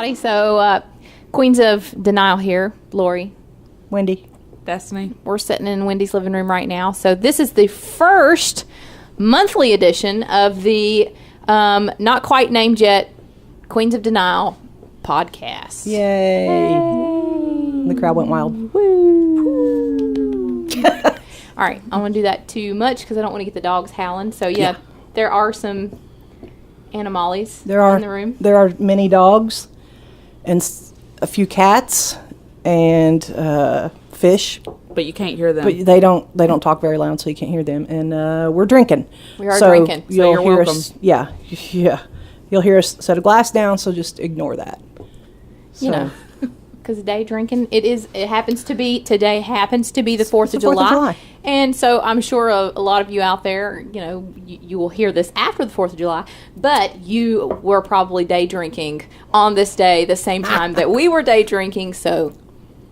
everybody. So, Queens of Denial here. Lori. Wendy. Destiny. We're sitting in Wendy's living room right now. So, this is the first monthly edition of the not quite named yet Queens of Denial podcast. Yay. The crowd went wild. Woo. All right. I don't want to do that too much because I don't want to get the dogs howling. So, yeah. There are some animales in the room. There are many dogs and a few cats and fish. But you can't hear them. But they don't talk very loud, so you can't hear them. And we're drinking. We are drinking. So you're hear welcome. Us, yeah. You'll hear us set a glass down, so just ignore that. So. You know, because day drinking, today happens to be the 4th of July. And so I'm sure a lot of you out there, you will hear this after the 4th of July, but you were probably day drinking on this day, the same time that we were day drinking, so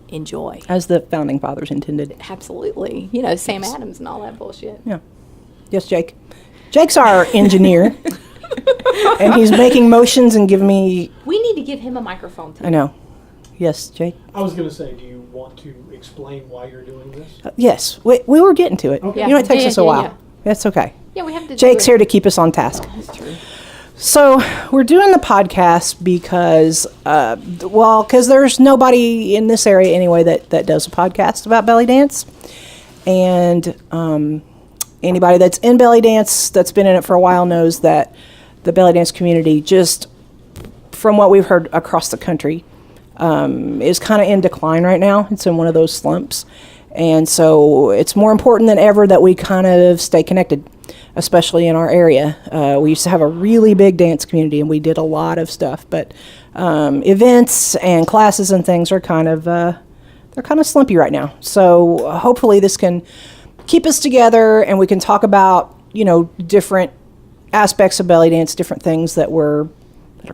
enjoy. As the founding fathers intended. Absolutely. Sam Adams and all that bullshit. Yeah. Yes, Jake. Jake's our engineer, and he's making motions and giving me... We need to give him a microphone, too. I know. Yes, Jake? I was going to say, do you want to explain why you're doing this? Yes. We were getting to it. Okay. Yeah. It takes us a while. Yeah. That's okay. Yeah, we have to. Jake's here to keep us on task. That's true. So we're doing the podcast because, because there's nobody in this area anyway that does a podcast about belly dance. And anybody that's in belly dance, that's been in it for a while, knows that the belly dance community, just from what we've heard across the country, is kind of in decline right now. It's in one of those slumps. And so it's more important than ever that we kind of stay connected, especially in our area. We used to have a really big dance community, and we did a lot of stuff. But events and classes and things are kind of slumpy right now. So hopefully this can keep us together, and we can talk about different aspects of belly dance, different things that are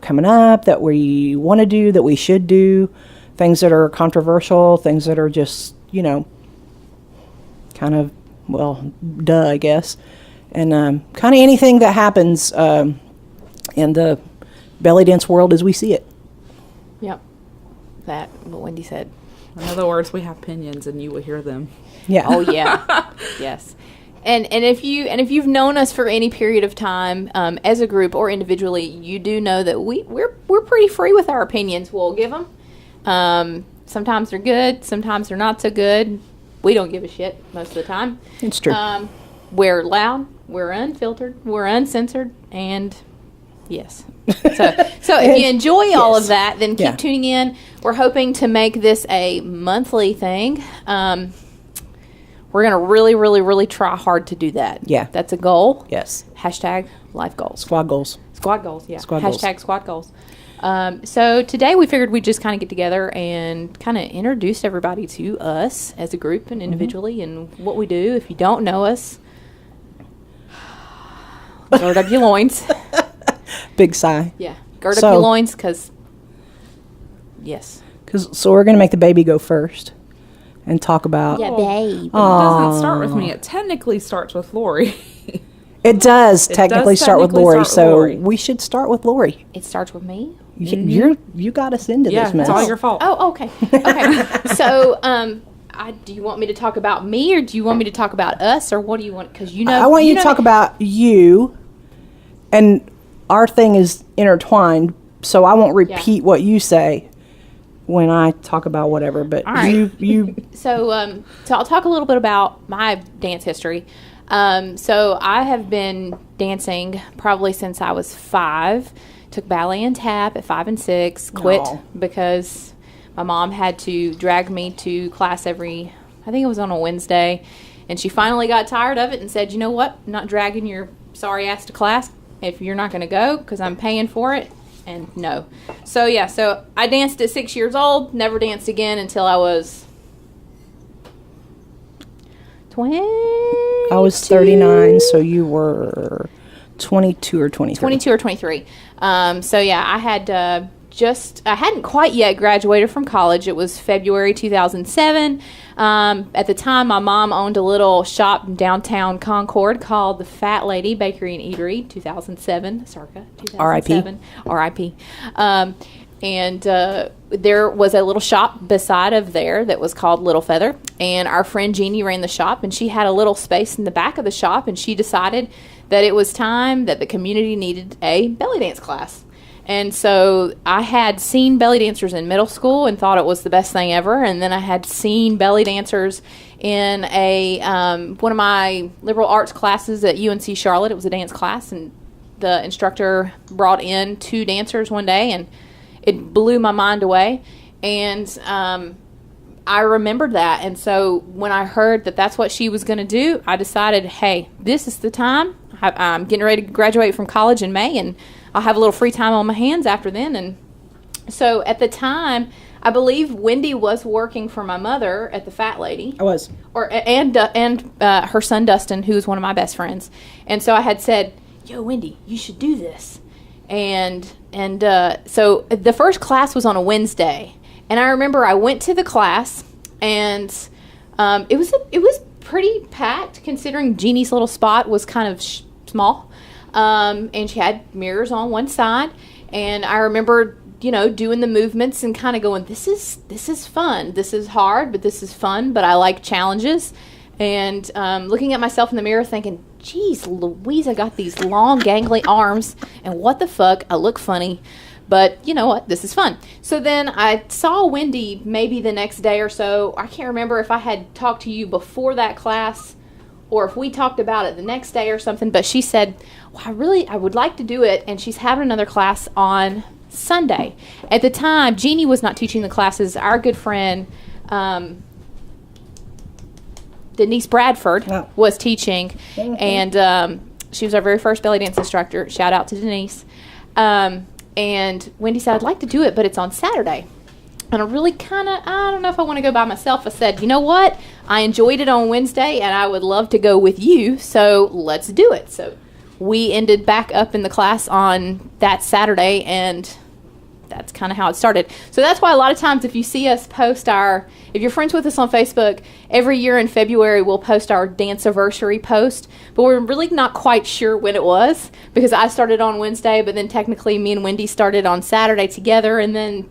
coming up, that we want to do, that we should do, things that are controversial, things that are just, kind of, duh, I guess. And kind of anything that happens in the belly dance world as we see it. Yep. That, what Wendy said. In other words, we have opinions and you will hear them. Yeah. Oh, yeah. Yes. And if you've known us for any period of time, as a group or individually, you do know that we're pretty free with our opinions. We'll give them. Sometimes they're good, sometimes they're not so good. We don't give a shit most of the time. It's true. We're loud, we're unfiltered, we're uncensored, and yes. So if you enjoy all of that, then keep tuning in. We're hoping to make this a monthly thing. We're going to really, really, really try hard to do that. Yeah. That's a goal. Yes. Hashtag life goals. Squad goals. Squad goals, yeah. Squad Hashtag goals. squad goals. So today we figured we'd just kind of get together and kind of introduce everybody to us as a group and individually and what we do. If you don't know us, gird up your loins. Big sigh. Yeah. Gird up your loins because, yes. So we're going to make the baby go first and talk about... Yeah, baby. It doesn't start with me. It technically starts with Lori. It does technically start with Lori, so Lori. we should start with Lori. It starts with me? You got us into this mess. It's all your fault. Oh, okay. Okay. So, do you want me to talk about me, or do you want me to talk about us, or what do you want? Because I want you to talk about you, and our thing is intertwined, so I won't repeat what you say when I talk about whatever. But all right. you. So I'll talk a little bit about my dance history. So I have been dancing probably since I was 5. Took ballet and tap at 5 and 6. Quit because my mom had to drag me to class I think it was on a Wednesday. And she finally got tired of it and said, you know what? I'm not dragging your sorry ass to class if you're not going to go because I'm paying for it. And no. So I danced at 6 years old. Never danced again until I was 20. I was 39, so you were 22 or 23. 22 or 23. I had I hadn't quite yet graduated from college. It was February 2007. At the time, my mom owned a little shop in downtown Concord called the Fat Lady Bakery and Eatery, 2007, circa 2007. R.I.P. and there was a little shop beside of there that was called Little Feather, and our friend Jeannie ran the shop, and she had a little space in the back of the shop, and she decided that it was time that the community needed a belly dance class. And so I had seen belly dancers in middle school and thought it was the best thing ever. And then I had seen belly dancers in a one of my liberal arts classes at UNC Charlotte. It was a dance class, and the instructor brought in 2 dancers one day, and it blew my mind away. And I remembered that. And so when I heard that that's what she was going to do, I decided, hey, this is the time. I'm getting ready to graduate from college in May, and I'll have a little free time on my hands after then. And so at the time, I believe Wendy was working for my mother at the Fat Lady. I was. And her son Dustin, who was one of my best friends. And so I had said, yo, Wendy, you should do this. And so the first class was on a Wednesday. And I remember I went to the class, and it was pretty packed, considering Jeannie's little spot was kind of small. And she had mirrors on one side. And I remember, doing the movements and kind of going, this is fun. This is hard, but this is fun. But I like challenges. And looking at myself in the mirror thinking, geez, Louise, I got these long, gangly arms. And what the fuck? I look funny. But you know what? This is fun. So then I saw Wendy maybe the next day or so. I can't remember if I had talked to you before that class or if we talked about it the next day or something. But she said, well, I would like to do it. And she's having another class on Sunday. At the time, Jeannie was not teaching the classes. Our good friend, Denise Bradford, was teaching. And she was our very first belly dance instructor. Shout out to Denise. And Wendy said, I'd like to do it, but it's on Saturday. And I really I don't know if I want to go by myself. I said, you know what? I enjoyed it on Wednesday, and I would love to go with you, so let's do it. So we ended back up in the class on that Saturday, and that's kind of how it started. So that's why a lot of times if you see us post if you're friends with us on Facebook, every year in February we'll post our dance-anniversary post, but we're really not quite sure when it was, because I started on Wednesday, but then technically me and Wendy started on Saturday together, and then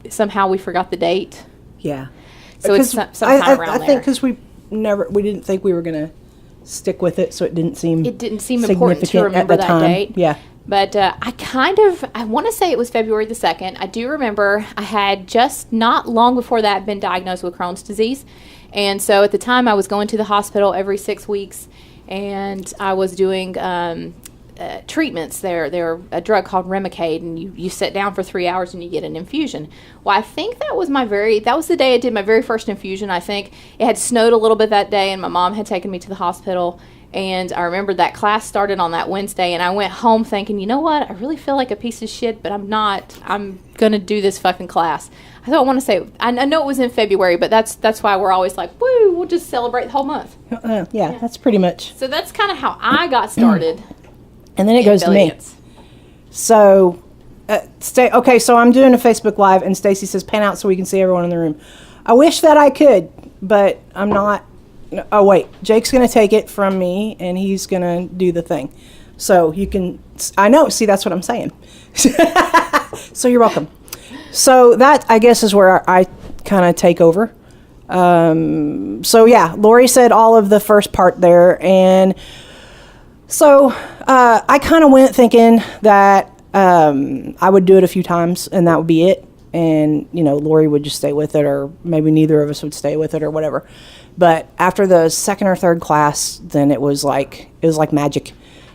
somehow we forgot the date. Yeah. So it's sometime around there. I think because we didn't think we were going to stick with it, so it didn't seem important to remember at the that time. date. Yeah. But I want to say it was February the 2nd. I do remember I had just not long before that been diagnosed with Crohn's disease. And so at the time I was going to the hospital every 6 weeks, and I was doing treatments. They're a drug called Remicade, and you sit down for 3 hours and you get an infusion. Well, I think that was the day I did my very first infusion. I think it had snowed a little bit that day, and my mom had taken me to the hospital. And I remember that class started on that Wednesday, and I went home thinking, you know what? I really feel like a piece of shit, but I'm not. I'm going to do this fucking class. I don't want to say, I know it was in February, but that's why we're always like, woo, we'll just celebrate the whole month. Yeah, that's pretty much. So that's kind of how I got started. And then it goes to me. Dance. So, so I'm doing a Facebook Live, and Stacy says, pan out so we can see everyone in the room. I wish that I could, but I'm not. Oh, wait. Jake's going to take it from me, and he's going to do the thing. So you can, I know, see, that's what I'm saying. So you're welcome. So that, I guess, is where I kind of take over. So, yeah, Lori said all of the first part there. And so I kind of went thinking that I would do it a few times, and that would be it. And, Lori would just stay with it, or maybe neither of us would stay with it or whatever. But after the second or third class, then it was like magic.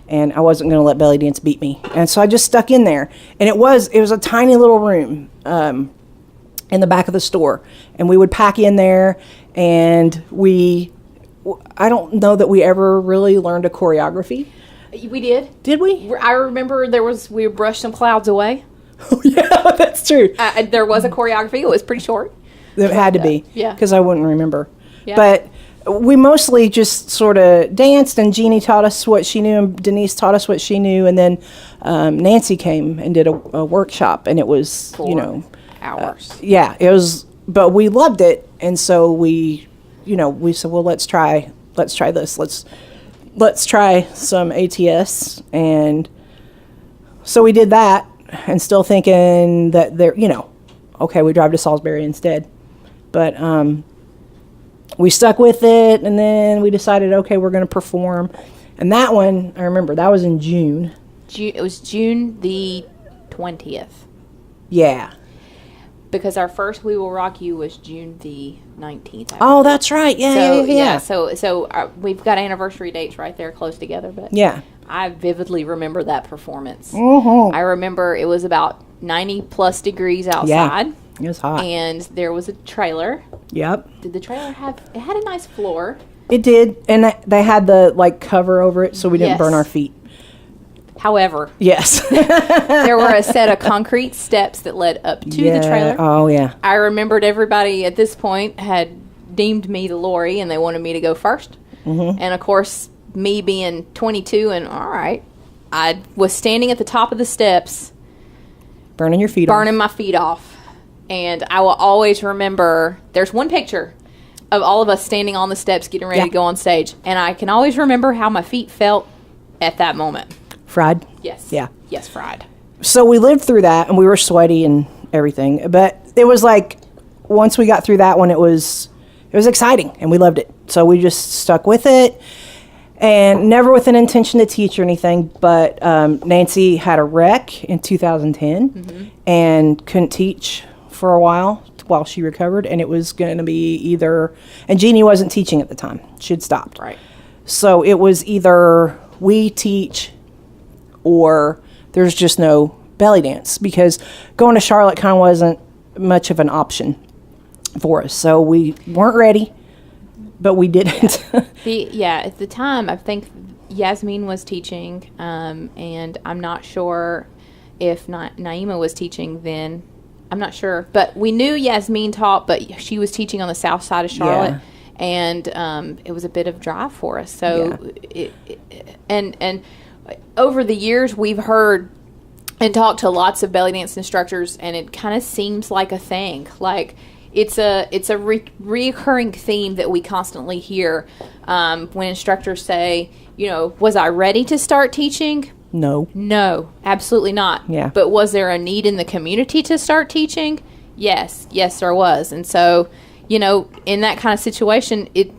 And I wasn't going to let belly dance beat me. And so I just stuck in there. And it was a tiny little room in the back of the store. And we would pack in there, and I don't know that we ever really learned a choreography. We did. Did we? I remember we brushed some clouds away. Oh, yeah, that's true. There was a choreography. It was pretty short. It had to be. Yeah. Because I wouldn't remember. Yeah. But we mostly just sort of danced, and Jeannie taught us what she knew, and Denise taught us what she knew, and then Nancy came and did a workshop, and it was, 4 hours. Yeah, it was, but we loved it, and so we said, well, let's try this. Let's try some ATS, and so we did that. and still thinking that they're, okay, we drive to Salisbury instead. But we stuck with it, and then we decided, okay, we're going to perform. And that one, I remember, that was in June. It was June the 20th. Yeah. Because our first We Will Rock You was June the 19th. Oh, that's right. Yeah. So we've got anniversary dates right there close together. But Yeah. I vividly remember that performance. Mm-hmm. I remember it was about 90 plus degrees outside. Yeah. It was hot. And there was a trailer. Yep. Did the trailer it had a nice floor. It did. And they had the, cover over it so we didn't burn our feet. However, Yes. there were a set of concrete steps that led up to the trailer. Oh, yeah. I remembered everybody at this point had deemed me to Lori, and they wanted me to go first. Mm-hmm. And, of course, me being 22 and, all right, I was standing at the top of the steps. Burning your feet off. Burning my feet off. And I will always remember, there's one picture of all of us standing on the steps getting ready to go on stage. And I can always remember how my feet felt at that moment. Fried? Yes. Yeah. Yes, fried. So we lived through that, and we were sweaty and everything. But it was once we got through that one, it was exciting, and we loved it. So we just stuck with it, and never with an intention to teach or anything. But Nancy had a wreck in 2010 and couldn't teach for a while she recovered, and it was going to be either, and Jeannie wasn't teaching at the time. She had stopped. Right. So it was either we teach or there's just no belly dance, because going to Charlotte kind of wasn't much of an option for us. So we weren't ready, but we didn't. At the time, I think Yasmin was teaching, and I'm not sure if Naima was teaching then. I'm not sure. But we knew Yasmin taught, but she was teaching on the south side of Charlotte. Yeah. And it was a bit of drive for us. So, and over the years, we've heard and talked to lots of belly dance instructors, and it kind of seems like a thing. Like, it's a reoccurring theme that we constantly hear when instructors say, was I ready to start teaching? No, absolutely not. Yeah. But was there a need in the community to start teaching? Yes, there was. And so, in that kind of situation, it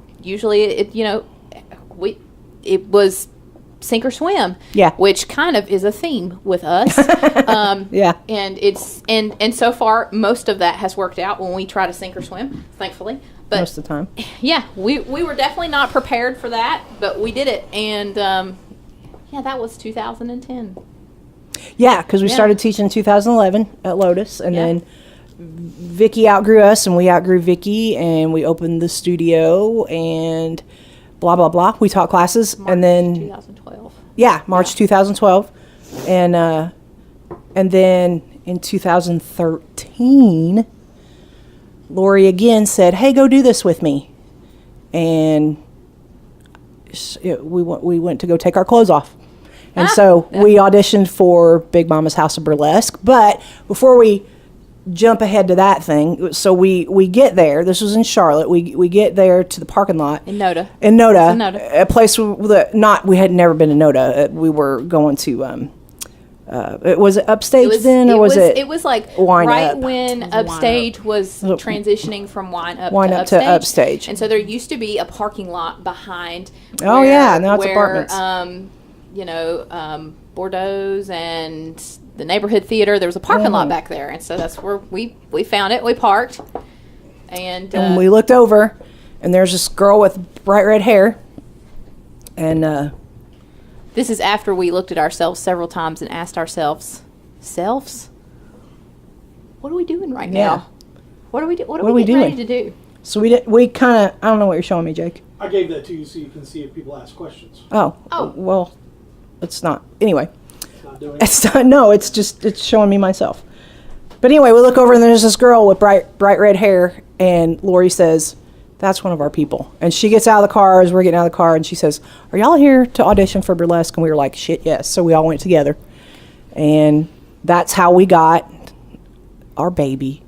was sink or swim. Yeah. Which kind of is a theme with us. Yeah. And it's and so far most of that has worked out when we try to sink or swim, thankfully. But most of the time. Yeah, we were definitely not prepared for that, but we did it. And that was 2010. Yeah, because we started teaching in 2011 at Lotus, and then Vicky outgrew us, and we outgrew Vicky, and we opened the studio, and blah, blah, blah. We taught classes, March and then 2012. Yeah, March 2012. And then in 2013, Lori again said, "Hey, go do this with me." And we went to go take our clothes off. And so we auditioned for Big Mama's House of Burlesque. But before we jump ahead to that thing, so we get there. This was in Charlotte. We get there to the parking lot. In Noda. A place we had never been to Noda. We were going to, was it Upstage or was it? It was like Wine right Up? when Upstage was transitioning from Wine Up to Upstage. And so there used to be a parking lot behind. Oh, yeah, now it's apartments. Bordeaux's and the neighborhood theater. There was a parking lot back there, and so that's where we found it. We parked, and we looked over, and there's this girl with bright red hair, and this is after we looked at ourselves several times and asked ourselves, "Selves, what are we doing right now? What are we What are we getting ready to do?" So we kind of, I don't know what you're showing me, Jake. I gave that to you so you can see if people ask questions. Oh. Well, it's not. Anyway. It's not doing it. It's not, no, it's showing me myself. But anyway, we look over and there's this girl with bright red hair, and Lori says, "That's one of our people." And she gets out of the car as we're getting out of the car, and she says, "Are y'all here to audition for burlesque?" And we were like, "Shit, yes." So we all went together. And that's how we got our baby.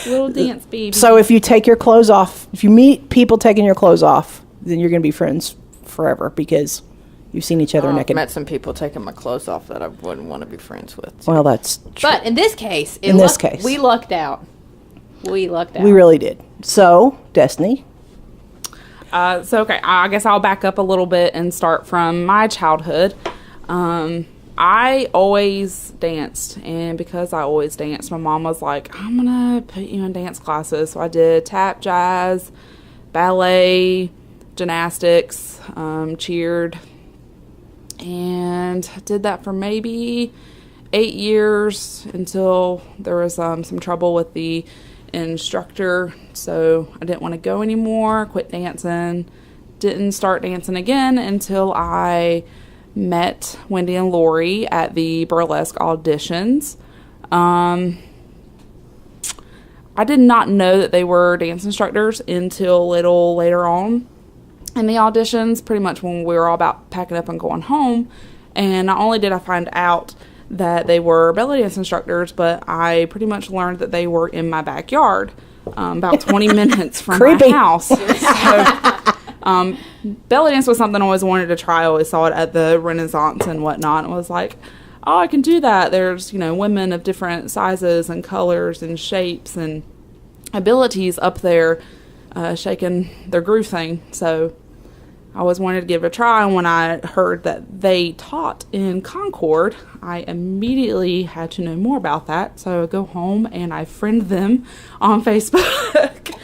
Little dance baby. So if you take your clothes off, if you meet people taking your clothes off, then you're going to be friends forever, because you've seen each other I've naked. met some people taking my clothes off that I wouldn't want to be friends with. Well, that's true. But in this case, we lucked out. We lucked out. We really did. So, Destiny. Okay, I guess I'll back up a little bit and start from my childhood. I always danced, and because I always danced, my mom was like, I'm gonna put you in dance classes. So I did tap, jazz, ballet, gymnastics, cheered, and I did that for maybe 8 years until there was some trouble with the instructor, so I didn't want to go anymore, quit dancing, didn't start dancing again until I met Wendy and Lori at the burlesque auditions. I did not know that they were dance instructors until a little later on in the auditions, pretty much when we were all about packing up and going home. And not only did I find out that they were belly dance instructors, but I pretty much learned that they were in my backyard, about 20 minutes from my house. So, belly dance was something I always wanted to try. I always saw it at the Renaissance and whatnot. And was like, oh, I can do that. There's, women of different sizes and colors and shapes and abilities up there shaking their groove thing. So I always wanted to give it a try. And when I heard that they taught in Concord, I immediately had to know more about that. So I go home and I friend them on Facebook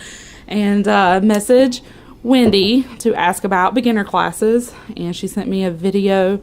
and message Wendy to ask about beginner classes, and she sent me a video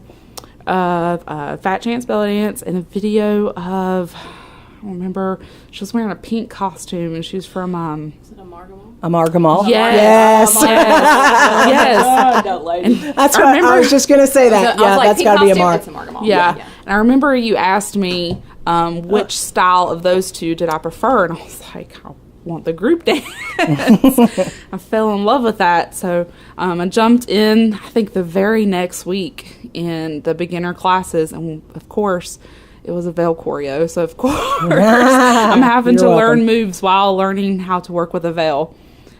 of Fat Chance belly dance and a video of, I don't remember, she was wearing a pink costume and she was from Is it Amargamal? Amargamal? Yes. Yes. Don't lady. That's what I was just going to say that. So, That's got to be It's Amargamal. Yeah. And I remember you asked me which style of those two did I prefer, and I was like, I want the group dance. I fell in love with that. So I jumped in, I think, the very next week in the beginner classes. And, of course, it was a veil choreo. So, of course, I'm having to learn moves while learning how to work with a veil.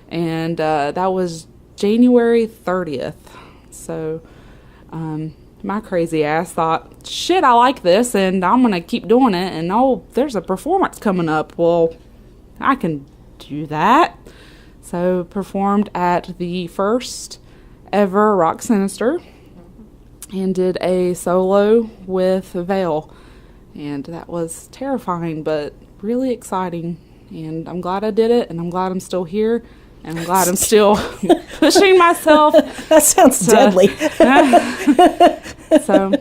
And that was January 30th. So my crazy ass thought, shit, I like this, and I'm going to keep doing it. And, oh, there's a performance coming up. Well, I can do that. So performed at the first ever Rock Sinister and did a solo with Veil. And that was terrifying, but really exciting. And I'm glad I did it, and I'm glad I'm still here, and I'm glad I'm still pushing myself. That sounds deadly. So,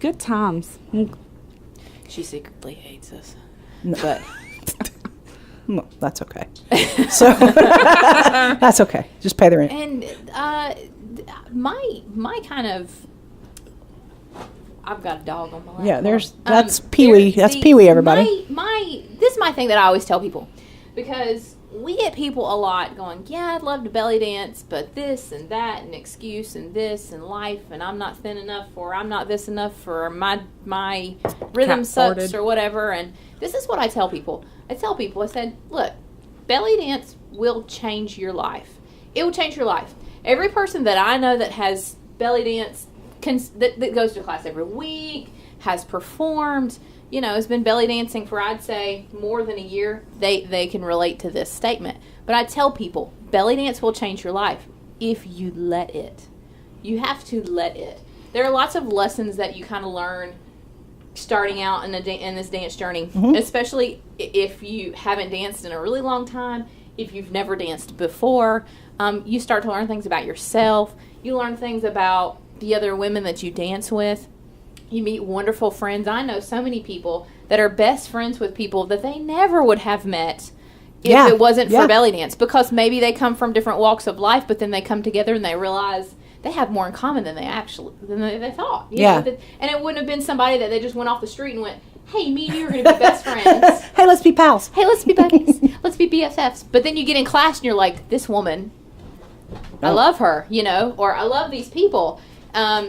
good times. She secretly hates us. No. But No, that's okay. So that's okay. Just pay the rent. and my kind of, I've got a dog on my lap. Yeah, that's Pee-wee. That's Pee-wee, everybody. This is my thing that I always tell people, because we get people a lot going, yeah, I'd love to belly dance, but this and that and excuse and this and life, and I'm not thin enough, or I'm not this enough, or my rhythm sucks, or whatever. And this is what I tell people. I said, look, belly dance will change your life. It will change your life. Every person that I know that has belly dance, that goes to class every week, has performed, has been belly dancing for, I'd say, more than a year, they can relate to this statement. But I tell people, belly dance will change your life if you let it. You have to let it. There are lots of lessons that you kind of learn starting out in this dance journey, especially if you haven't danced in a really long time, if you've never danced before. You start to learn things about yourself. You learn things about the other women that you dance with. You meet wonderful friends. I know so many people that are best friends with people that they never would have met if it wasn't for belly dance, because maybe they come from different walks of life, but then they come together and they realize they have more in common than they thought. You know? And it wouldn't have been somebody that they just went off the street and went, hey, me and you are going to be best friends. Hey, let's be pals. Hey, let's be buddies. Let's be BFFs. But then you get in class and you're like, this woman, I love her, or I love these people.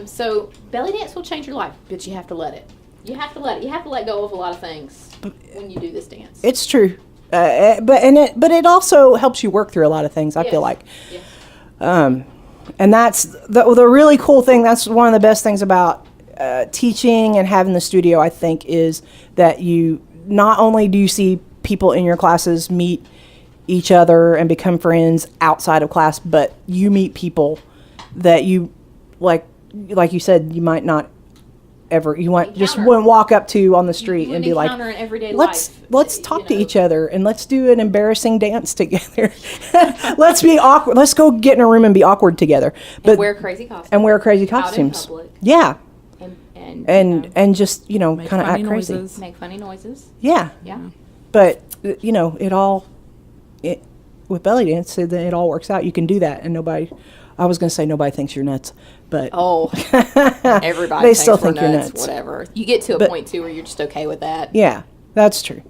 So belly dance will change your life, but you have to let it. You have to let it. You have to let go of a lot of things when you do this dance. It's true. But it also helps you work through a lot of things, I feel like. Yeah. And that's the really cool thing. That's one of the best things about teaching and having the studio, I think, is that you not only do you see people in your classes meet each other and become friends outside of class, but you meet people that you, like you said, you might not ever, you might just wouldn't walk up to on the street and be like, in everyday let's life, talk to each other and let's do an embarrassing dance together. Let's be awkward. Let's go get in a room and be awkward together. But and wear crazy costumes. Costumes. Public. Yeah. And Just, kind of act crazy. Noises. make funny noises. Yeah. Yeah. But, with belly dance, it all works out. You can do that. And I was going to say nobody thinks you're nuts, but Oh, everybody They thinks still we're think you're nuts, nuts. whatever. You get to a point, too, where you're just okay with that. yeah, that's true.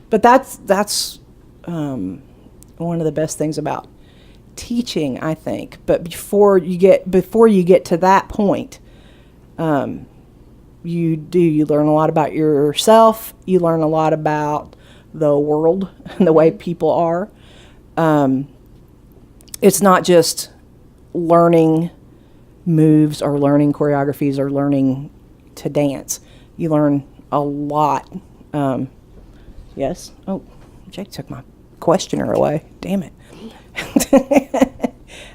But that's one of the best things about teaching, I think. But before you get to that point, you learn a lot about yourself. You learn a lot about the world and the way people are. It's not just learning moves or learning choreographies or learning to dance. You learn a lot. Yes? Oh, Jake took my questioner away. Damn it.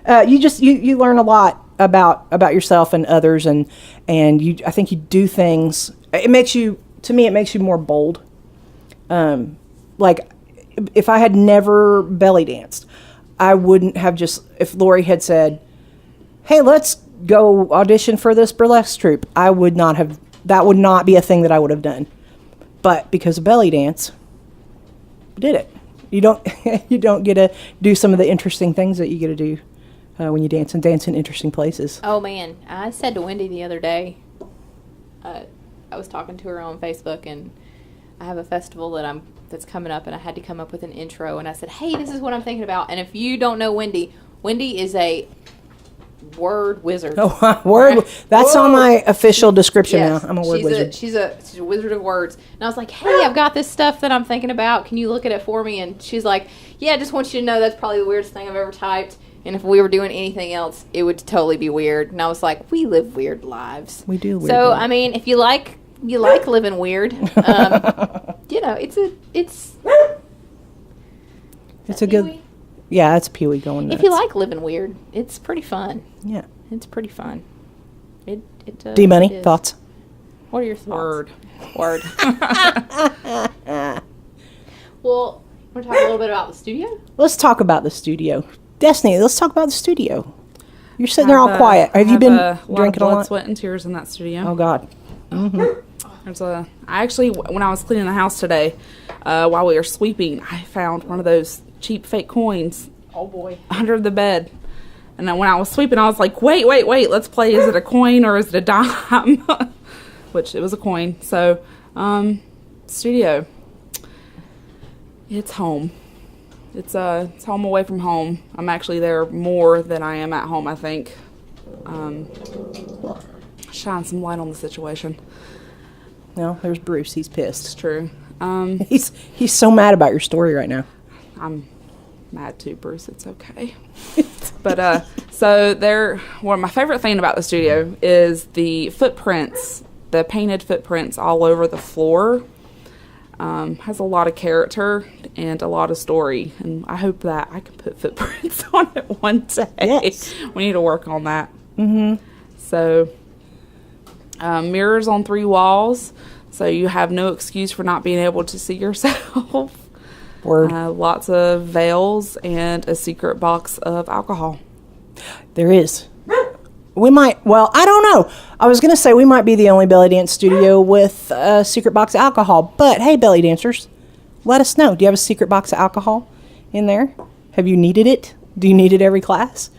You learn a lot about yourself and others, and I think you do things. It makes you more bold. Like if I had never belly danced, I wouldn't have if Lori had said, "Hey, let's go audition for this burlesque troupe," that would not be a thing that I would have done. But because of belly dance, I did it. You don't get to do some of the interesting things that you get to do when you dance in interesting places. Oh, man. I said to Wendy the other day, I was talking to her on Facebook, and I have a festival that's coming up, and I had to come up with an intro, and I said, hey, this is what I'm thinking about. And if you don't know Wendy is a word wizard. Oh, word! That's on my official description Yes. now. I'm a word wizard. She's a wizard of words. And I was like, hey, I've got this stuff that I'm thinking about. Can you look at it for me? And she's like, yeah, I just want you to know that's probably the weirdest thing I've ever typed. And if we were doing anything else, it would totally be weird. And I was like, we live weird lives. We do weird So, lives. I mean, if you like living weird, it's a good. Pee-wee? Yeah, it's Pee-wee going nuts. If you like living weird, it's pretty fun. Yeah. It's pretty fun. D-Money, thoughts? What are your thoughts? Word. Well, want to talk a little bit about the studio? Let's talk about the studio. Destiny, let's talk about the studio. You're sitting there all quiet. Have you been drinking a blood, lot? sweat, and tears in that studio. Oh, God. I actually, when I was cleaning the house today, while we were sweeping, I found one of those cheap fake coins. Oh, boy. Under the bed. And then when I was sweeping, I was like, wait, let's play. Is it a coin or is it a dime? Which, it was a coin. So, studio. It's home. It's home away from home. I'm actually there more than I am at home, I think. Shine some light on the situation. No, there's Bruce. He's It's pissed. true. He's so mad about your story right now. I'm mad too, Bruce. It's okay. But so one of my favorite thing about the studio is the footprints, the painted footprints all over the floor. Has a lot of character and a lot of story, and I hope that I can put footprints on it one day. Yes. We need to work on that. Mm-hmm. So, mirrors on 3 walls, so you have no excuse for not being able to see yourself. Word. Lots of veils and a secret box of alcohol. There is. I don't know. I was going to say we might be the only belly dance studio with a secret box of alcohol. But, hey, belly dancers, let us know. Do you have a secret box of alcohol in there? Have you needed it? Do you need it every class?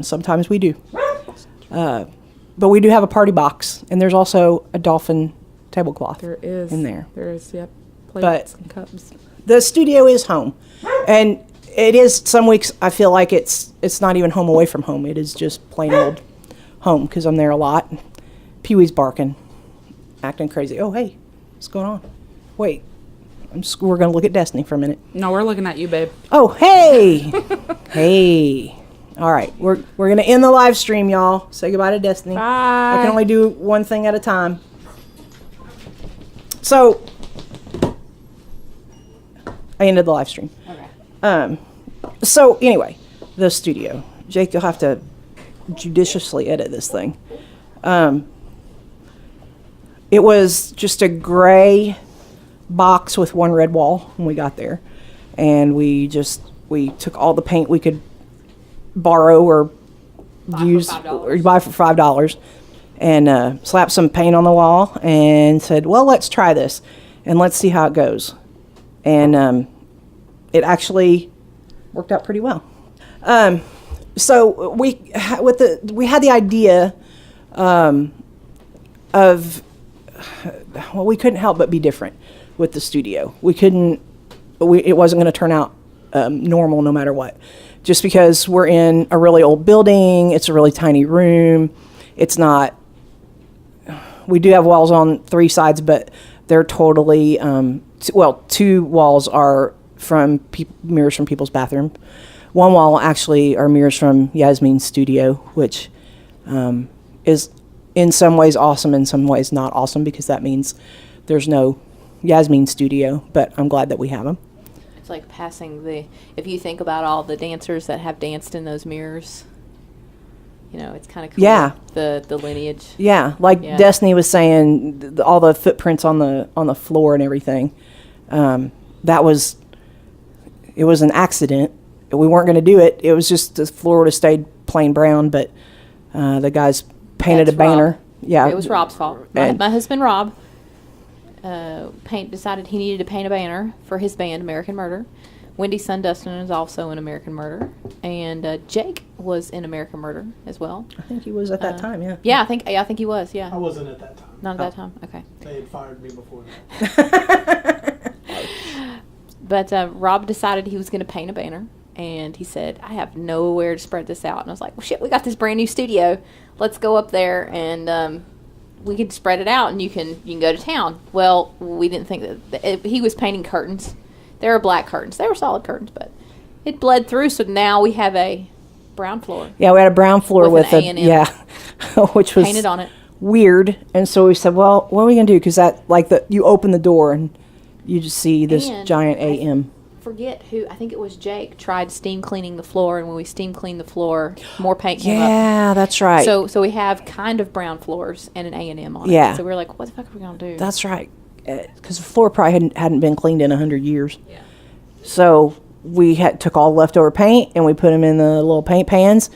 Sometimes we do. But we do have a party box. And there's also a dolphin tablecloth There is. in there. There is, yep. Plates and cups. The studio is home. And it is, some weeks I feel like it's not even home away from home. It is just plain old home because I'm there a lot. Pee-wee's barking, acting crazy. Oh, hey, what's going on? Wait, we're going to look at Destiny for a minute. No, we're looking at you, babe. Oh, hey! Hey. All right, we're gonna end the live stream, y'all. Say goodbye to Destiny. Bye. I can only do one thing at a time. So I ended the live stream. Okay. So anyway, the studio. Jake, you'll have to judiciously edit this thing. It was just a gray box with one red wall when we got there, and we took all the paint we could borrow or use or buy for $5, and slapped some paint on the wall and said, well, let's try this and let's see how it goes. And it actually worked out pretty well. So we had the idea of, well, we couldn't help but be different with the studio. It wasn't going to turn out normal no matter what. Just because we're in a really old building, it's a really tiny room. It's not, we do have walls on 3 sides, but they're totally, 2 walls are from mirrors from people's bathroom. 1 wall actually are mirrors from Yasmin's studio, which is in some ways awesome, in some ways not awesome, because that means there's no Yasmin studio, but I'm glad that we have them. It's like passing if you think about all the dancers that have danced in those mirrors, it's kind of cool. Yeah. The lineage. Yeah, like Destiny was saying, all the footprints on the floor and everything. It was an accident. We weren't going to do it. It was just the floor would have stayed plain brown, but the guys painted That's a banner. Rob. Yeah, It was Rob's fault. My husband Rob decided he needed to paint a banner for his band American Murder. Wendy Sundustin is also in American Murder, and Jake was in American Murder as well. I think he was at that time. Yeah. Yeah, I think he was. Yeah. I wasn't at that time. Not at that time. Okay. They had fired me before that. But Rob decided he was going to paint a banner, and he said, I have nowhere to spread this out. And I was like, well, shit, we got this brand new studio. Let's go up there, and we can spread it out, and you can go to town. Well, we didn't think that he was painting curtains. They were black curtains. They were solid curtains, but it bled through, so now we have a brown floor. Yeah, we had a brown floor with an A&M which was painted on it. Weird. And so we said, well, what are we going to do? Because you open the door and you just see this giant AM. Forget who, I think it was Jake, tried steam cleaning the floor, and when we steam cleaned the floor, more paint came up. Yeah, that's right. So we have kind of brown floors and an A&M on Yeah. it. So we were like, what the fuck are we going to do? That's right. Because the floor probably hadn't been cleaned in 100 years. Yeah. So we took all the leftover paint and we put them in the little paint pans,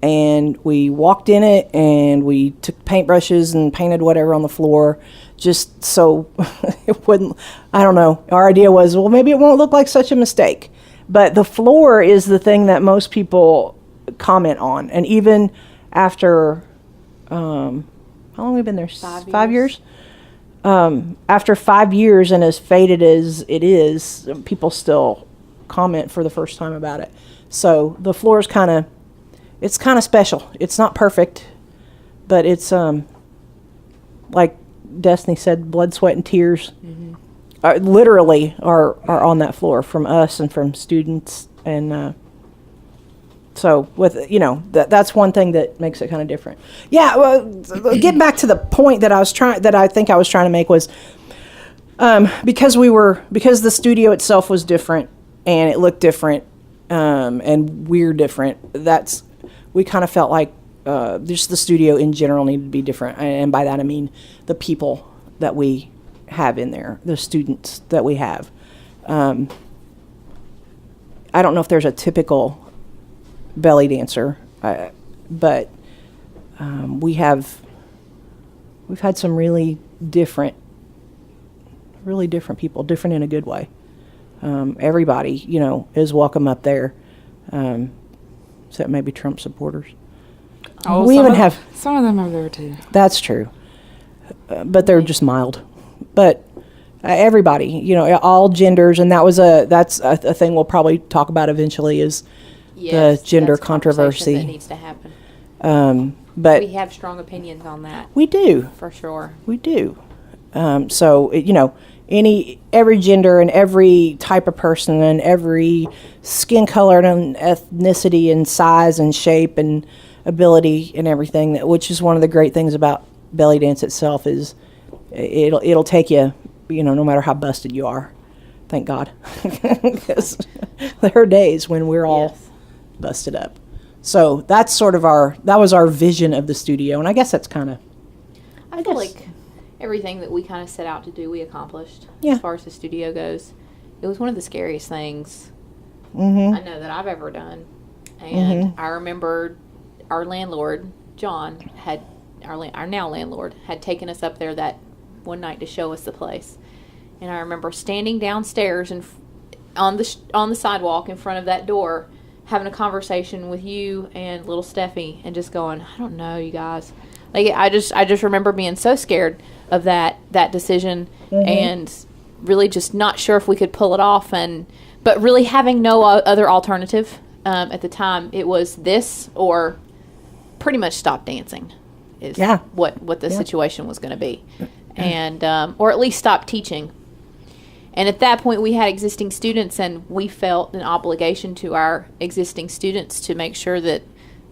and we walked in it, and we took paintbrushes and painted whatever on the floor, just so it wouldn't, I don't know. Our idea was, well, maybe it won't look like such a mistake. But the floor is the thing that most people comment on. And even after, how long have we been there? 5 years? After 5 years and as faded as it is, people still comment for the first time about it. So the floor is kind of special. It's not perfect, but it's like Destiny said, blood, sweat, and tears literally are on that floor from us and from students. And so with that's one thing that makes it kind of different. Yeah, well, getting back to the point that I think I was trying to make was because the studio itself was different and it looked different and we're different. We kind of felt like just the studio in general needed to be different, and by that I mean the people that we have in there, the students that we have. I don't know if there's a typical belly dancer, but we've had some really different people, different in a good way. Everybody, is welcome up there, except maybe Trump supporters. Oh, we even have some of them are there too. That's true, but they're just mild. But everybody, all genders, and that's a thing we'll probably talk about eventually is the gender that's controversy that needs to happen. But we have strong opinions on that. we do, For sure. we do. So every gender and every type of person and every skin color and ethnicity and size and shape and ability and everything, which is one of the great things about belly dance itself is it'll take you, no matter how busted you are. Thank God. Because there are days when we're all busted up. So that's sort of that was our vision of the studio. And I guess that's kind of, I feel like everything that we kind of set out to do, we accomplished. Yeah. As far as the studio goes, it was one of the scariest things I know that I've ever done. And I remember our landlord, John, our now landlord, had taken us up there that one night to show us the place. And I remember standing downstairs and on the sidewalk in front of that door, having a conversation with you and little Steffi, and just going, I don't know, you guys. Like I just remember being so scared of that decision, and really just not sure if we could pull it off, but really having no other alternative at the time. It was this or pretty much stop dancing is what the situation was going to be, and or at least stop teaching. And at that point, we had existing students, and we felt an obligation to our existing students to make sure that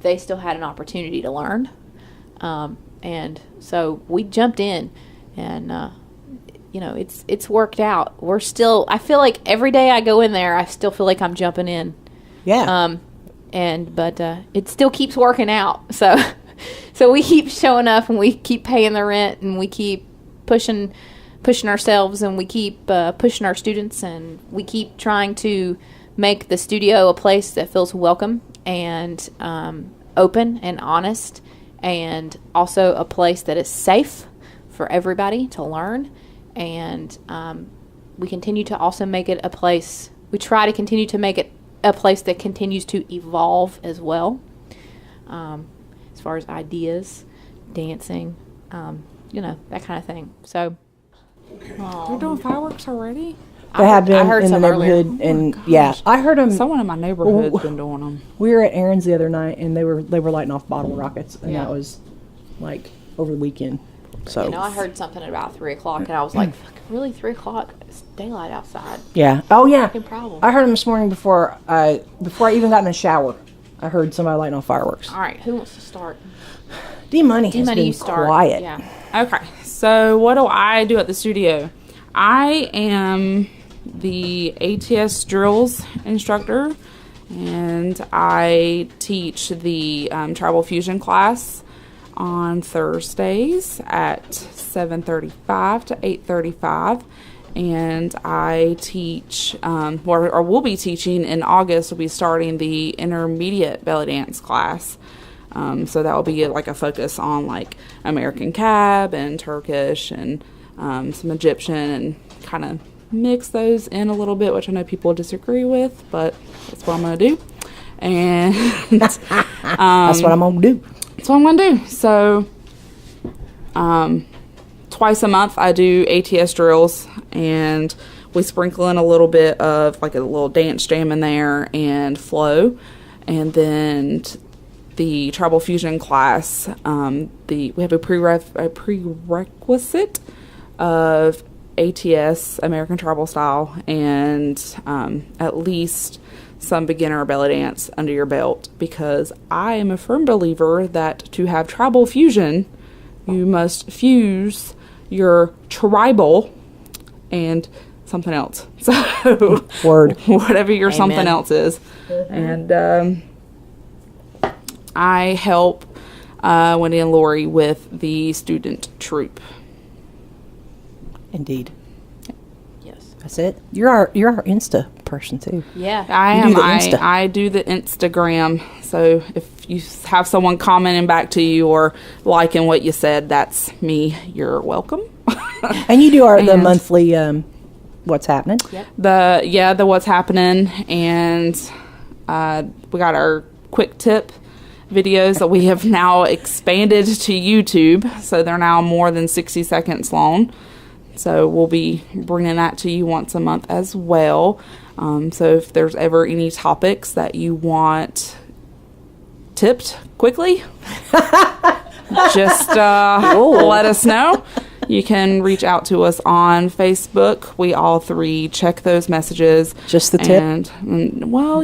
they still had an opportunity to learn. And so we jumped in, and it's worked out. I feel like every day I go in there, I still feel like I'm jumping in. Yeah. But it still keeps working out. So we keep showing up, and we keep paying the rent, and we keep pushing ourselves, and we keep pushing our students, and we keep trying to make the studio a place that feels welcome and open and honest, and also a place that is safe for everybody to learn. And we continue to also make it a place, we try to continue to make it a place that continues to evolve as well, as far as ideas, dancing, that kind of thing. So We're doing fireworks already? They have been I heard in the some neighborhood, earlier. I heard them. Someone in my neighborhood's been doing them. We were at Aaron's the other night, and they were lighting off bottle rockets, and Yeah. that was like over the weekend. So I heard something at about 3:00, and I was like, "Fuck, really, 3:00? It's daylight outside." yeah, oh yeah, Fucking problem. I heard them this morning before I even got in the shower. I heard somebody lighting off fireworks. All right, who wants to start? D Money has D-Money, been you start. quiet. Yeah. Okay, so what do I do at the studio? I am the ATS drills instructor, and I teach the tribal fusion class on Thursdays at 7:35 to 8:35, and I teach, or will be teaching in August. We'll be starting the intermediate belly dance class. So that will be like a focus on like American cab and Turkish and some Egyptian, and kind of mix those in a little bit, which I know people disagree with, but that's what I'm going to do. And That's what I'm gonna do. that's what I'm going to do. So twice a month I do ATS drills, and we sprinkle in a little bit of like a little dance jam in there and flow. And then the tribal fusion class, we have a prerequisite of ATS, American Tribal Style, and at least some beginner belly dance under your belt, because I am a firm believer that to have tribal fusion, you must fuse your tribal and something else. So Word. whatever your Amen. something else is. And I help Wendy and Lori with the student troupe. Indeed, Yes. that's it. You're our Insta person too. Yeah. I You am. do the Insta. I do the Instagram. So if you have someone commenting back to you or liking what you said, that's me. You're welcome. And you do the And- monthly what's happening. Yep. the what's happening, and we got our quick tip videos that we have now expanded to YouTube, so they're now more than 60 seconds long. So we'll be bringing that to you once a month as well. So if there's ever any topics that you want tipped quickly, just let us know. You can reach out to us on Facebook. We all three check those messages. Just the tip? Well,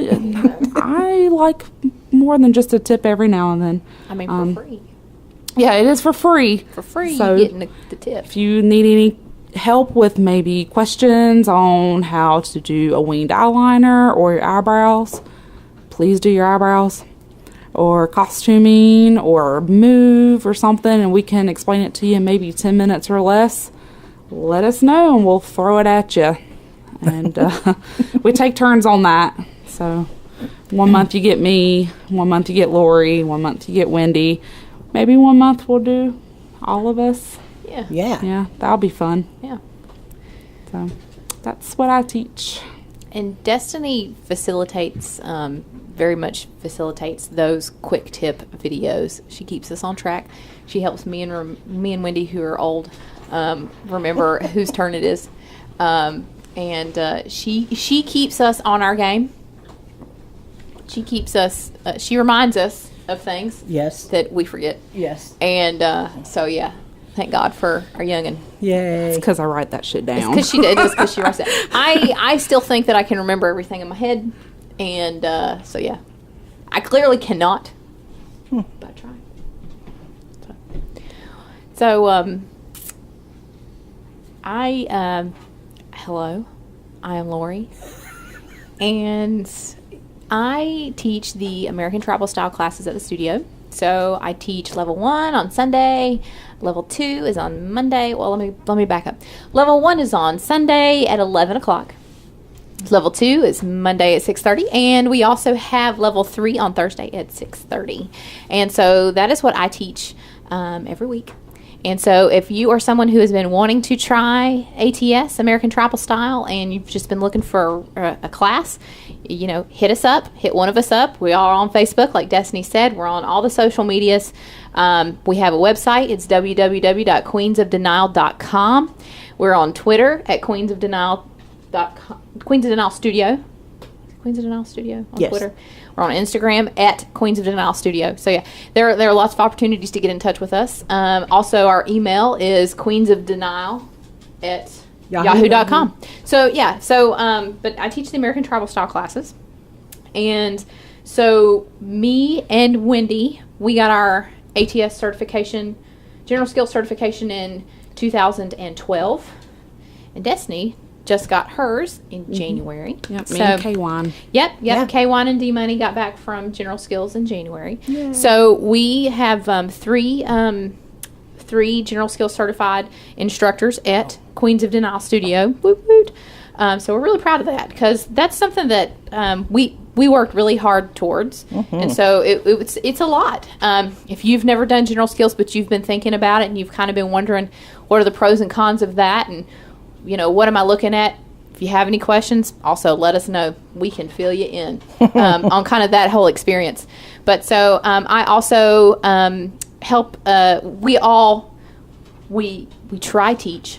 I like more than just a tip every now and then. I mean, for free. Yeah, it is for free. For free, So you getting the tip. if you need any help with maybe questions on how to do a winged eyeliner or your eyebrows, please do your eyebrows, or costuming or move or something, and we can explain it to you in maybe 10 minutes or less, let us know and we'll throw it at you. And we take turns on that. So 1 month you get me, 1 month you get Lori, 1 month you get Wendy. Maybe 1 month we'll do all of us. Yeah. Yeah, that'll be fun. Yeah. So that's what I teach. And Destiny facilitates, very much facilitates those quick tip videos. She keeps us on track. She helps me and Wendy, who are old, remember whose turn it is. And she keeps us on our game. She keeps us. She reminds us of things. Yes. That we forget. Yes. And so yeah, thank God for our youngin'. Yay. It's because I write that shit down. Because she did. It's because she writes it. I still think that I can remember everything in my head, and so yeah, I clearly cannot. But I try. So hello, I am Lori, and I teach the American Travel Style classes at the studio. So I teach level 1 on Sunday. Level 2 is on Monday. Well, let me back up. Level 1 is on Sunday at 11 o'clock. Level 2 is Monday at 6:30, and we also have level 3 on Thursday at 6:30. And so that is what I teach every week. And so if you are someone who has been wanting to try ATS, American Travel Style, and you've just been looking for a class, hit us up, hit one of us up. We are on Facebook, like Destiny said. We're on all the social medias. We have a website. It's www.queensofdenial.com. We're on Twitter at queensofdenial.com, Queens of Denial Studio. Queens of Denial Studio on Yes. Twitter. We're on Instagram at Queens of Denial Studio. So yeah, there are lots of opportunities to get in touch with us. Also, our email is queensofdenial at yahoo.com. So yeah, but I teach the American Travel Style classes. And so me and Wendy, we got our ATS certification, General Skills certification in 2012. And Destiny just got hers in January. Yep, me and K-Wine. Yep. Yeah. K-Wine and D-Money got back from General Skills in January. So we have three General Skills certified instructors at Queens of Denial Studio. Woot woot. So we're really proud of that because that's something that we worked really hard towards. And so it's a lot. If you've never done General Skills but you've been thinking about it and you've kind of been wondering what are the pros and cons of that and what am I looking at? If you have any questions, also let us know. We can fill you in on kind of that whole experience. But so I also help. We try teach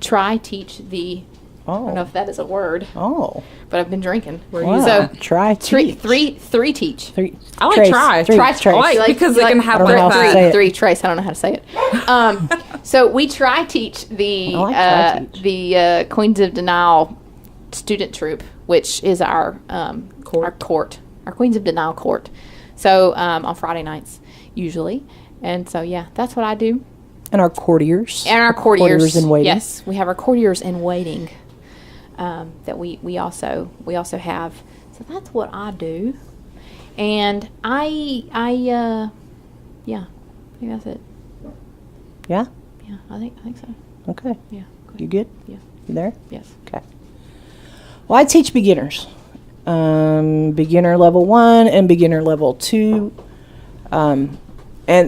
the. I don't know if that is a word. Oh. But I've been drinking. Wow. So try three teach. teach. I like Trace. try. Trace. I like because they can have I don't know how to say that. it. Three trace. I don't know how to say it. So we try teach the I like try teach. the Queens of Denial student troupe, which is our court, our Queens of Denial court. So on Friday nights usually, and so yeah, that's what I do. And our courtiers. And our courtiers in waiting. Yes, we have our courtiers in waiting. That we also have. So that's what I do, and I yeah, I think that's it. Yeah? Yeah, I think so. Okay. Yeah. Go ahead. You good? Yeah. You there? Yes. Okay. Well, I teach beginners. Beginner level 1 and beginner level 2. And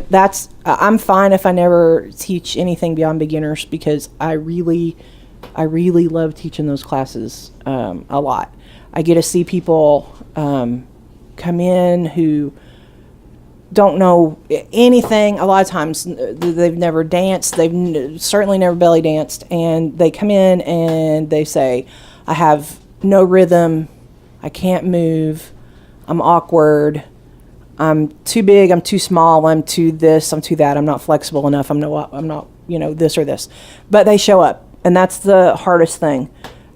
that's, I'm fine if I never teach anything beyond beginners because I really love teaching those classes a lot. I get to see people come in who don't know anything. A lot of times they've never danced. They've certainly never belly danced. And they come in and they say, I have no rhythm. I can't move. I'm awkward. I'm too big, I'm too small, I'm too this, I'm too that, I'm not flexible enough, I'm not, this or this. But they show up, and that's the hardest thing.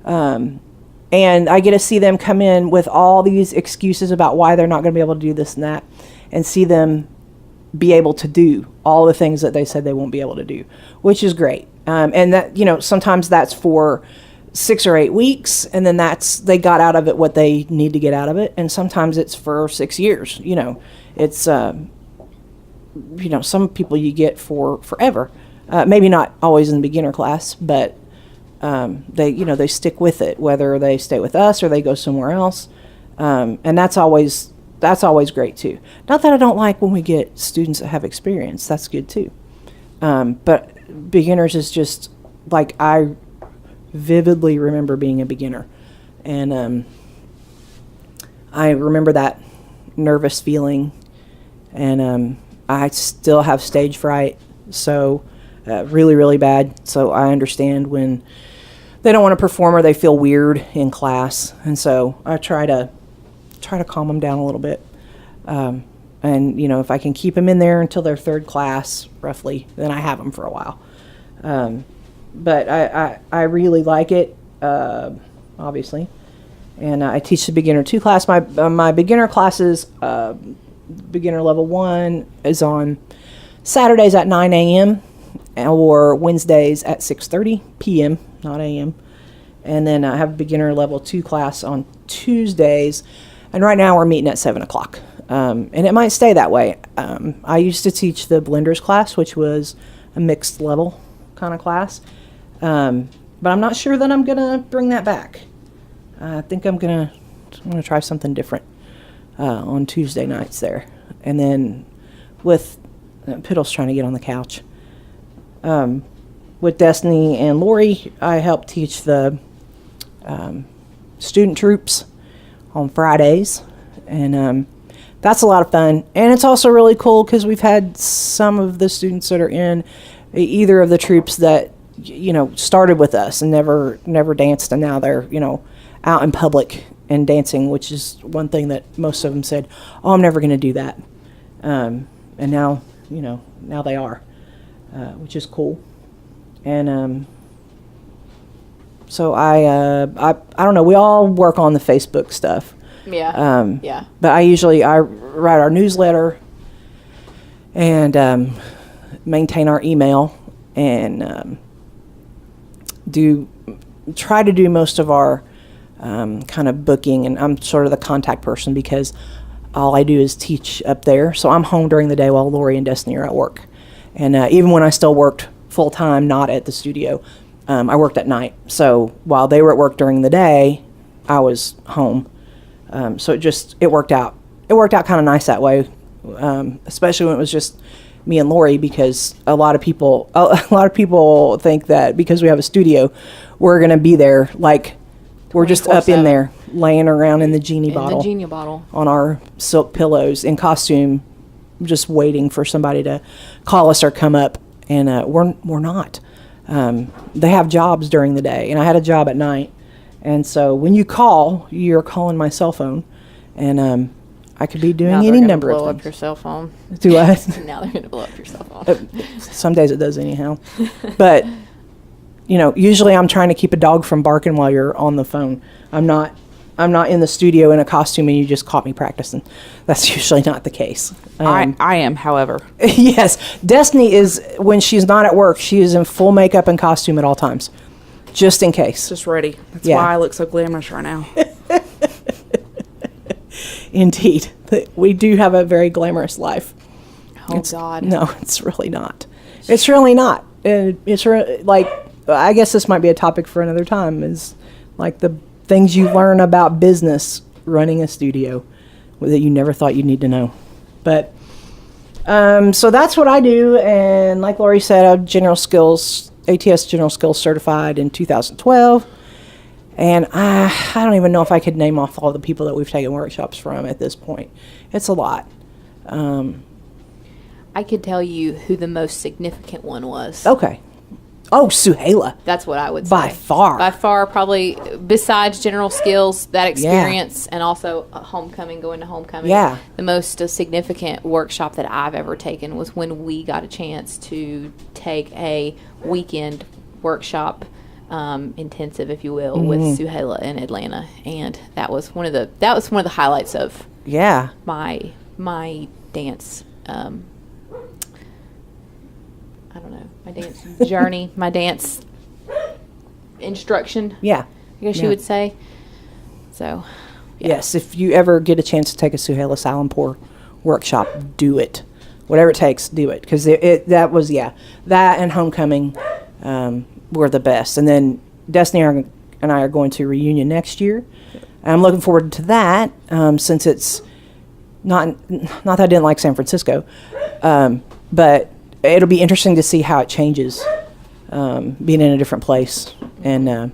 And I get to see them come in with all these excuses about why they're not going to be able to do this and that, and see them be able to do all the things that they said they won't be able to do, which is great. And that, sometimes that's for 6 or 8 weeks, and then they got out of it what they need to get out of it. And sometimes it's for 6 years. It's, some people you get for forever. Maybe not always in the beginner class, but they stick with it, whether they stay with us or they go somewhere else. And that's always great too. Not that I don't like when we get students that have experience. That's good too. But beginners is just like, I vividly remember being a beginner, and I remember that nervous feeling, and I still have stage fright, so really, really bad. So I understand when they don't want to perform or they feel weird in class, and so I try to calm them down a little bit. And if I can keep them in there until their third class, roughly, then I have them for a while. But I really like it, obviously. And I teach the beginner 2 class. My beginner classes, beginner level 1 is on Saturdays at 9 a.m. or Wednesdays at 6:30 p.m., not a.m. And then I have beginner level 2 class on Tuesdays. And right now we're meeting at 7 o'clock. And it might stay that way. I used to teach the blenders class, which was a mixed level kind of class. But I'm not sure that I'm going to bring that back. I think I'm going to try something different on Tuesday nights there. And then with Piddle's trying to get on the couch. With Destiny and Lori, I help teach the student troops on Fridays. And that's a lot of fun. And it's also really cool because we've had some of the students that are in either of the troops that started with us and never danced, and now they're out in public and dancing, which is one thing that most of them said, "Oh, I'm never going to do that," and now now they are, which is cool. And so I don't know. We all work on the Facebook stuff. Yeah. Yeah. But I write our newsletter and maintain our email and try to do most of our kind of booking, and I'm sort of the contact person because all I do is teach up there. So I'm home during the day while Lori and Destiny are at work. And even when I still worked full time, not at the studio, I worked at night. So while they were at work during the day, I was home. So it worked out. It worked out kind of nice that way, especially when it was just me and Lori, because a lot of people think that because we have a studio, we're going to be there like we're just up in there laying around in the genie bottle on our silk pillows in costume, just waiting for somebody to call us or come up. And we're not. They have jobs during the day, and I had a job at night. And so when you call, you're calling my cell phone, and I could be doing any number of things. Blow up your cell phone. Do I? Now they're going to blow up your cell phone. Some days it does anyhow. But, usually I'm trying to keep a dog from barking while you're on the phone. I'm not in the studio in a costume and you just caught me practicing. That's usually not the case. I am, however. Yes. Destiny is, when she's not at work, she is in full makeup and costume at all times. Just in case. Just ready. That's Yeah. why I look so glamorous right now. Indeed. We do have a very glamorous life. Oh, God. No, it's really not. It's really not. I guess this might be a topic for another time, is like the things you learn about business running a studio that you never thought you'd need to know. But, so that's what I do. And like Lori said, I'm ATS General Skills certified in 2012. And I don't even know if I could name off all the people that we've taken workshops from at this point. It's a lot. I could tell you who the most significant one was. Okay. Oh, Suhaila. That's what I would say. By far. By far, probably, besides general skills, that experience, and also homecoming, going to homecoming. Yeah. The most significant workshop that I've ever taken was when we got a chance to take a weekend workshop, intensive, if you will, with Suhaila in Atlanta. And that was one of the highlights of my dance, I don't know, my dance journey, my dance instruction. Yeah. I guess you would say. So, yeah. Yes, if you ever get a chance to take a Suhaila Salampur workshop, do it. Whatever it takes, do it. Because that and homecoming were the best. And then Destiny and I are going to reunion next year. And I'm looking forward to that, since it's not that I didn't like San Francisco, but it'll be interesting to see how it changes, being in a different place and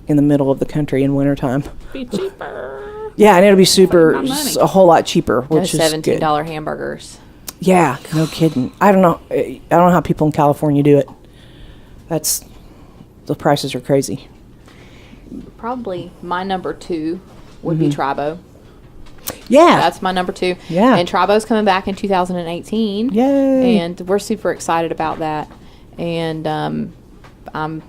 in the middle of the country in wintertime. Be cheaper. Yeah, and it'll be a whole lot cheaper, which is $17 good. hamburgers. Yeah, no kidding. I don't know how people in California do it. The prices are crazy. Probably my number 2 would be Tribo. Yeah. That's my number 2. Yeah. And Tribo's coming back in 2018. Yay. And we're super excited about that. And I'm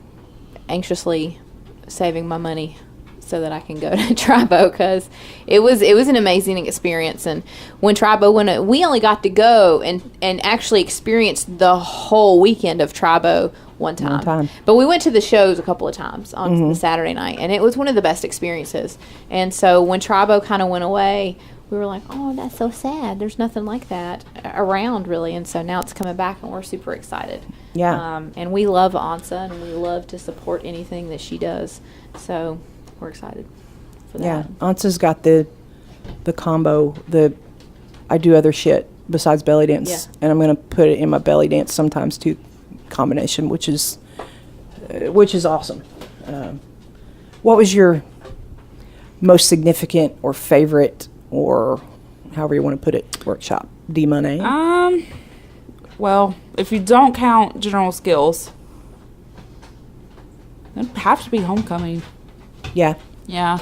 anxiously saving my money so that I can go to Tribo, because it was an amazing experience. And when Tribo went, we only got to go and actually experience the whole weekend of Tribo one time. But we went to the shows a couple of times on the Saturday night, and it was one of the best experiences. And so when Tribo kind of went away, we were like, oh, that's so sad. There's nothing like that around, really. And so now it's coming back, and we're super excited. Yeah. And we love Ansa, and we love to support anything that she does. So we're excited for that. Yeah. Ansa's got the combo, I do other shit besides belly dance. Yeah. And I'm going to put it in my belly dance sometimes too, combination, which is awesome. What was your most significant or favorite, or however you want to put it, workshop? D-Money? Well, if you don't count general skills, it'd have to be homecoming. Yeah. Yeah.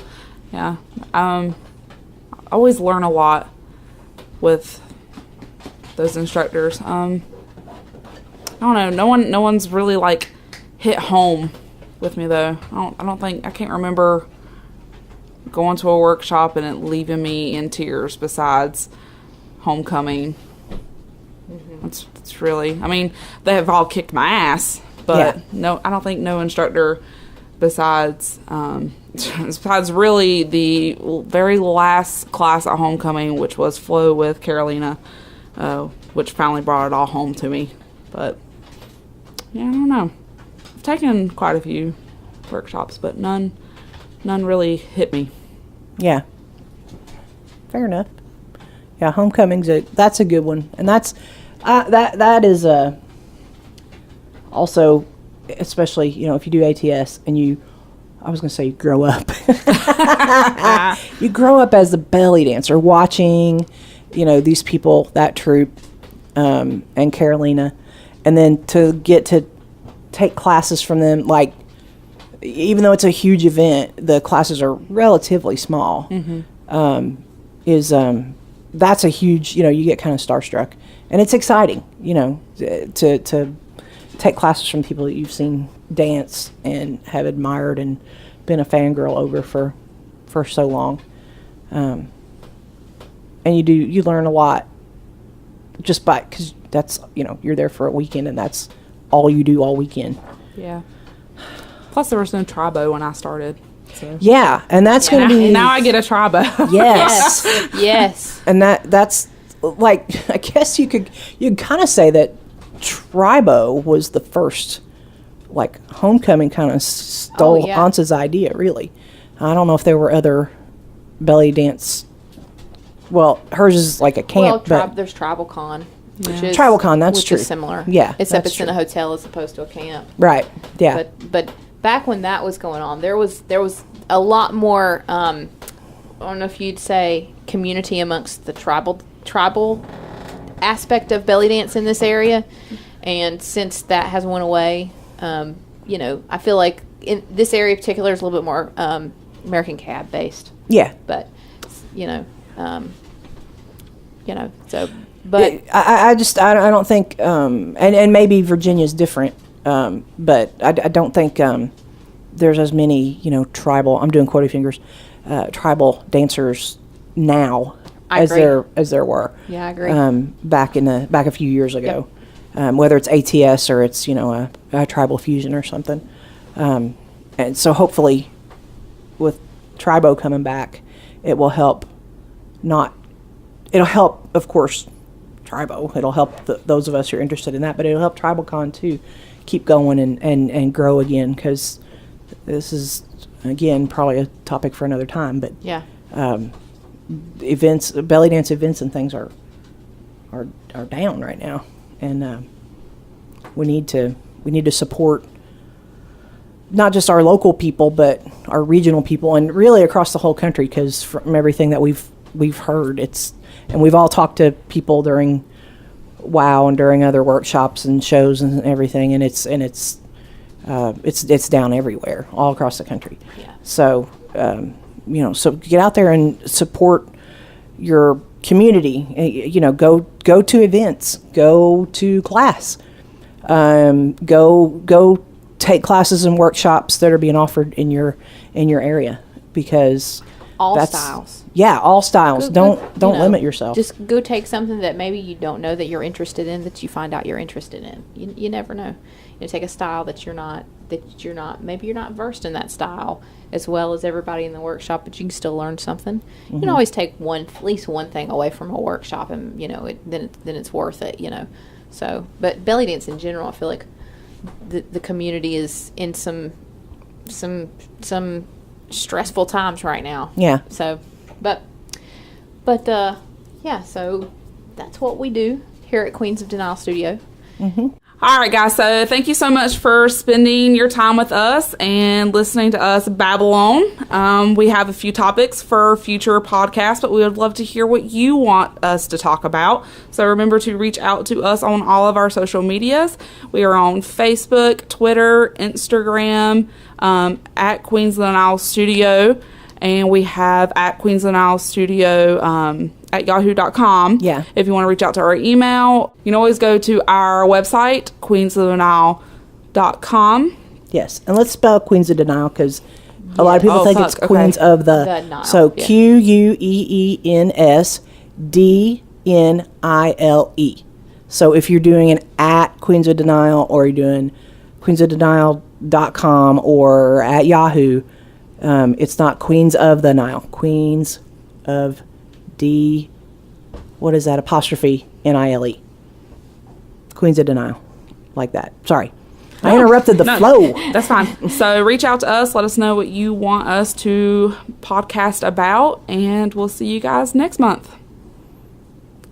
I always learn a lot with those instructors. I don't know. No one's really like hit home with me though. I can't remember going to a workshop and it leaving me in tears besides homecoming. It's really, I mean, they have all kicked my ass, but no, I don't think no instructor besides really the very last class at homecoming, which was flow with Carolina, which finally brought it all home to me. But yeah, I don't know. I've taken quite a few workshops, but none really hit me. Yeah. Fair enough. Yeah, homecoming's that's a good one, and that's that is also, especially if you do ATS and I was gonna say you grow up. You grow up as a belly dancer, watching these people, that troupe, and Carolina, and then to get to take classes from them, like, even though it's a huge event, the classes are relatively small. That's a huge, you get kind of starstruck, and it's exciting, to take classes from people that you've seen dance and have admired and been a fangirl over for so long. And you learn a lot just because that's, you're there for a weekend and that's all you do all weekend. Yeah. Plus there was no Tribo when I started. So. Yeah, and that's going to be... Now I get a Tribo. Yes. Yes. And that's, like, I guess you could kind of say that Tribo was the first, like, homecoming kind of stole Ansa's idea, really. I don't know if there were other belly dance... Well, hers is like a camp, but... there's Tribal Con. Which is, Tribal Con, that's true. Which is similar. Yeah, except it's true. in a hotel as opposed to a camp. Right, yeah. But back when that was going on, there was a lot more, I don't know if you'd say, community amongst the tribal aspect of belly dance in this area, and since that has went away, I feel like in this area in particular is a little bit more American cab based. Yeah. But so. But I don't think, and maybe Virginia's different, but I don't think there's as many, tribal, I'm doing quotey fingers, tribal dancers now I as agree. as there were. Yeah, I agree. Back a few years ago, whether it's ATS or it's, a tribal fusion or something. And so hopefully with Tribo coming back, it will help it'll help, of course, Tribo. It'll help those of us who are interested in that, but it'll help TribalCon too keep going and grow again, because this is, again, probably a topic for another time, but yeah. Events, belly dance events and things are down right now, and we need to support not just our local people, but our regional people, and really across the whole country, because from everything that we've heard, and we've all talked to people during WOW and during other workshops and shows and everything, and it's down everywhere, all across the country. Yeah. So so get out there and support your community. Go to events, go to class, go take classes and workshops that are being offered in your area, because All styles. Yeah, all styles. Don't Limit yourself. Just go take something that maybe you don't know that you're interested in, that you find out you're interested in. You never know. Take a style that you're not maybe you're not versed in that style as well as everybody in the workshop, but you can still learn something. Mm-hmm. You can always take at least one thing away from a workshop, and then it's worth it. So, but belly dance in general, I feel like the community is in some stressful times right now. Yeah. So, but yeah. So that's what we do here at Queens of Denial Studio. Mm-hmm. All right, guys. So thank you so much for spending your time with us and listening to us babble on. We have a few topics for future podcasts, but we would love to hear what you want us to talk about. So remember to reach out to us on all of our social medias. We are on Facebook, Twitter, Instagram, at Queens of the Nile Studio, and we have at Queens of the Nile Studio at yahoo.com. Yeah. If you want to reach out to our email, you can always go to our website, queensofdenile.com. Yes, and let's spell Queens of Denial, because a lot of people think it's Queens of the Nile. So Yeah. QueensDenile. So if you're doing an at Queens of Denial, or you're doing queensofdenial.com or at Yahoo, it's not Queens of the Nile. Queens of what is that, apostrophe Nile. Queens of Denial, like that. Sorry, I interrupted the flow. That's fine. So reach out to us. Let us know what you want us to podcast about, and we'll see you guys next month.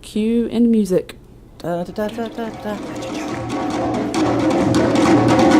Cue and music. Da, da, da, da, da, da.